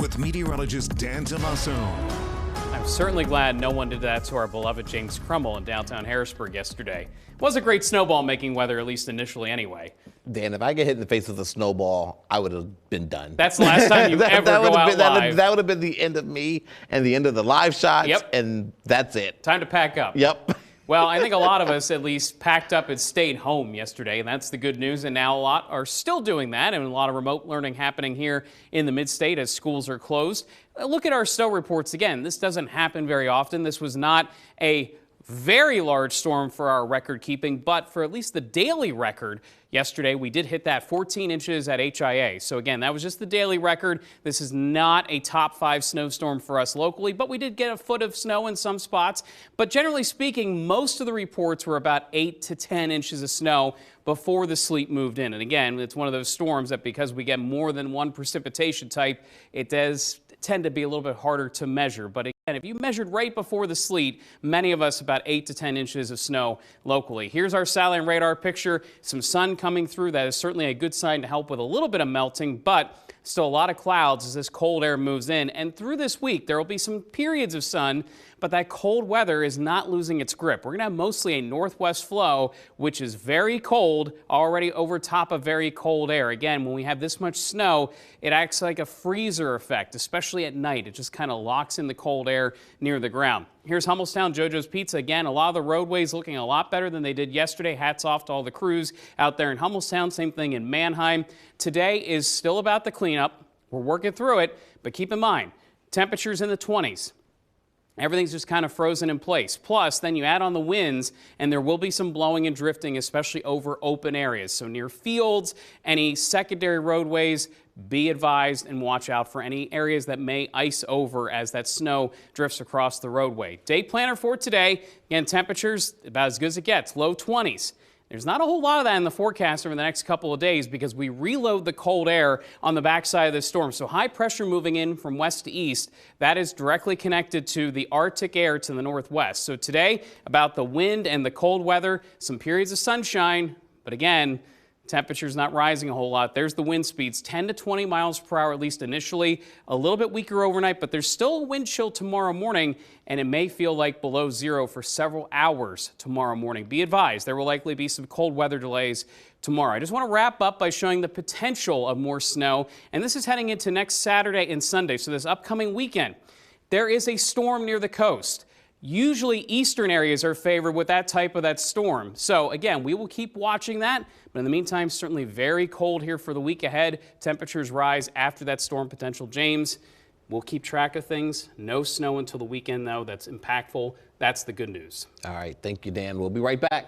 with meteorologist Dan Tomasso. I'm certainly glad no one did that to our beloved James Crummell in downtown Harrisburg yesterday. It was a great snowball making weather, at least initially anyway. Dan, if I get hit in the face with a snowball, I would have been done. That's the last time you ever go out live. That would have been the end of me and the end of the live shots. Yep. And that's it. Time to pack up. Yep. Well, I think a lot of us at least packed up and stayed home yesterday, and that's the good news. And now a lot are still doing that, and a lot of remote learning happening here in the mid-state as schools are closed. Look at our snow reports again. This doesn't happen very often. This was not a very large storm for our record keeping, but for at least the daily record yesterday, we did hit that 14 inches at HIA. So again, that was just the daily record. This is not a top 5 snowstorm for us locally, but we did get a foot of snow in some spots. But generally speaking, most of the reports were about 8 to 10 inches of snow before the sleet moved in. And again, it's one of those storms that because we get more than one precipitation type, it does tend to be a little bit harder to measure. But again, if you measured right before the sleet, many of us about 8 to 10 inches of snow locally. Here's our satellite radar picture. Some sun coming through. That is certainly a good sign to help with a little bit of melting, but still a lot of clouds as this cold air moves in. And through this week, there will be some periods of sun, but that cold weather is not losing its grip. We're going to have mostly a northwest flow, which is very cold, already over top of very cold air. Again, when we have this much snow, it acts like a freezer effect, especially at night. It just kind of locks in the cold air near the ground. Here's Hummelstown JoJo's Pizza. Again, a lot of the roadways looking a lot better than they did yesterday. Hats off to all the crews out there in Hummelstown. Same thing in Manheim. Today is still about the cleanup. We're working through it, but keep in mind, temperatures in the 20s. Everything's just kind of frozen in place. Plus, then you add on the winds, and there will be some blowing and drifting, especially over open areas. So near fields, any secondary roadways, be advised and watch out for any areas that may ice over as that snow drifts across the roadway. Day planner for today, again, temperatures about as good as it gets, low 20s. There's not a whole lot of that in the forecast over the next couple of days because we reload the cold air on the backside of this storm. So high pressure moving in from west to east, that is directly connected to the Arctic air to the northwest. So today, about the wind and the cold weather, some periods of sunshine, but again, temperatures not rising a whole lot. There's the wind speeds, 10 to 20 miles per hour, at least initially. A little bit weaker overnight, but there's still a wind chill tomorrow morning, and it may feel like below zero for several hours tomorrow morning. Be advised, there will likely be some cold weather delays tomorrow. I just want to wrap up by showing the potential of more snow, and this is heading into next Saturday and Sunday, so this upcoming weekend. There is a storm near the coast. Usually eastern areas are favored with that type of that storm. So again, we will keep watching that. But in the meantime, certainly very cold here for the week ahead. Temperatures rise after that storm potential. James, we'll keep track of things. No snow until the weekend, though. That's impactful. That's the good news. All right. Thank you, Dan. We'll be right back.